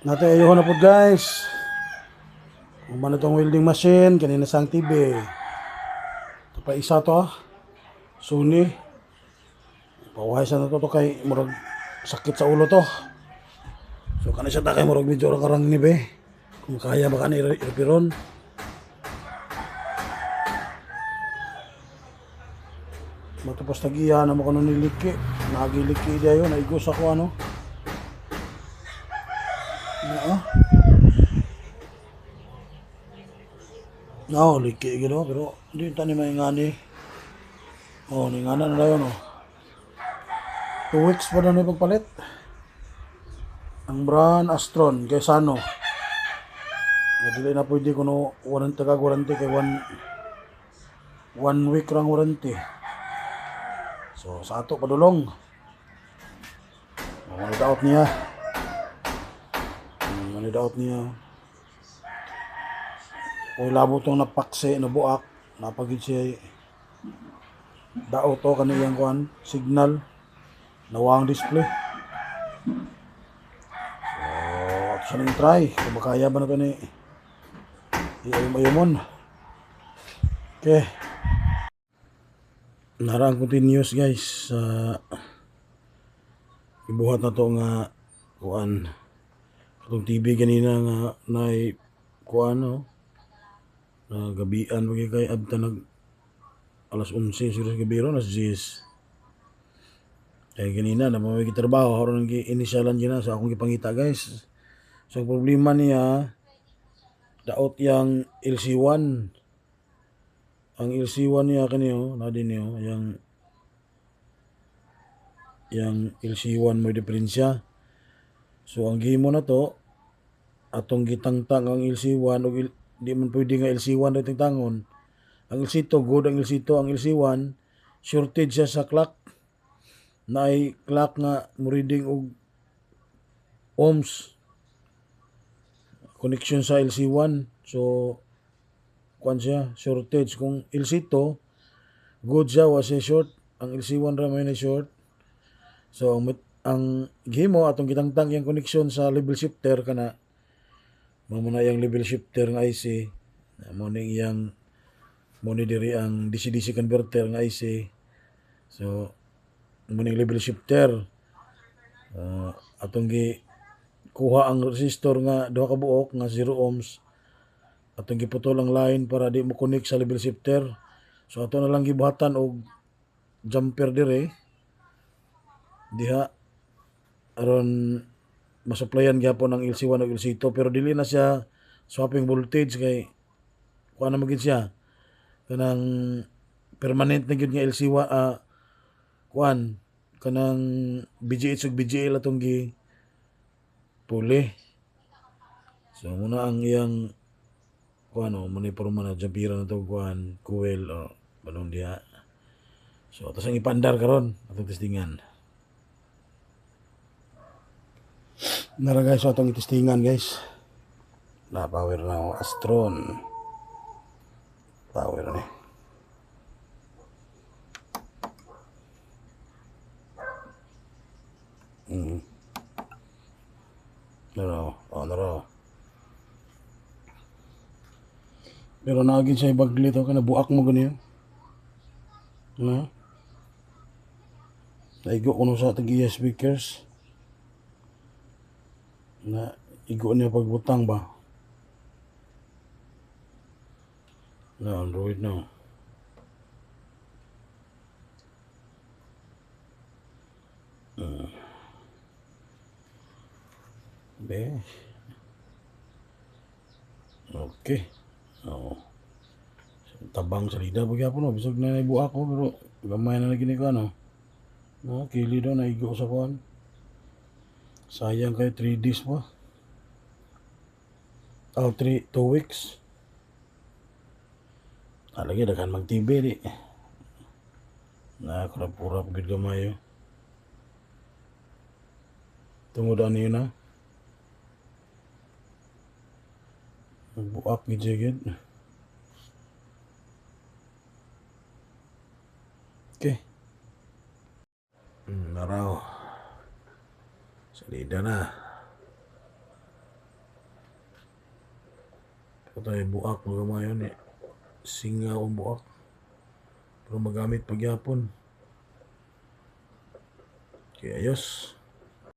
Natin ayuhan na po guys. Kung man itong welding machine, kanina sang TV. Ito pa isa to ah. Sony. Pawahisan na to kay murag sakit sa ulo to. So kanina siya takay murag medyo karang ni be. Kung kaya baka ni repiron. Matapos tagiya na mo kano niliki. Nagiliki dia yun. Naigos ako ano. No, liki gino pero hindi tani may ngani. Oh, ni ngana na yun oh. 2 weeks pa na ni pagpalit. Ang brand Astron kay Sano. Dili na pwede kuno warranty ka warranty kay one week rang warranty. So sa ato padulong. Manid-out niya. Manid-out niya. Kung labo tong napakse na buak, napagid siya daot to kaniyang kuan signal nawang display. So, siya nang try. Kung makaya ba na ito ni iayom-ayomon. Okay. Narang continuous guys. Ibuhat na to nga kuan. Itong TV ganina nga na kuan no. Gabian pagi kay abta nag alas 11 siguro gabi ron alas 10. Kaya ganina na may trabaho haron nang inisyalan gina sa akong gipangita guys. So ang problema niya daot yang LC1. Ang LC1 niya kaniyo na din niyo yang LC1 mo diferensya. So ang gimo na to atong gitangtang ang LC1 o di man pwede nga LC1 dating tangon. Ang LC2 good ang LC2 ang LC1 shortage siya sa clock. Na ay clock nga mo reading og ohms connection sa LC1. So kuan siya shortage kung LC2 good siya wa siya short. Ang LC1 ra may na short. So ang gimo atong gitangtang yang connection sa level shifter kana mo na yang level shifter nga IC mo ning yang mo ni diri ang DC-DC converter nga IC. So mo ning level shifter atong gi kuha ang resistor nga duha ka buok nga 0 ohms atong giputol ang line para di mo connect sa level shifter. So ato na lang gibuhatan og jumper dire diha aron masupplyan gyapon ang LC1 ug LC2 pero dili na siya swapping voltage kay kuan na magid siya kanang permanent na gyud nga LC1 kuan kanang BGH ug BGL atong gi puli. So muna ang iyang kuan muna porma na jampira na to kuan coil o balong diha. So ato sang ipandar karon atong testingan. Nara guys, so atong itestingan guys. Na power na Astron. Power ni. Naro. Pero naagin siya ibagli to kana buak mo ganiyan. Na. Naigo kuno sa tagiya speakers. Na igo niya pagbutang ba. Na Android na. Be. Okay. Oo. Tabang salida pagyapon no bisag na ibuak ko pero gamay na lagi ni ko ano. No, kili daw na igo sa kuan. Sayang kay 3 days pa. 2 weeks. Lagi daghan mag-TV di. Na kurap-kurap gid gamay yo. Tungod ani na. Buak gid gid. Okay. Naraw. Salida na. Patay buak mo gamayon eh. Singa o buak. Pero magamit pagyapon. Kaya ayos.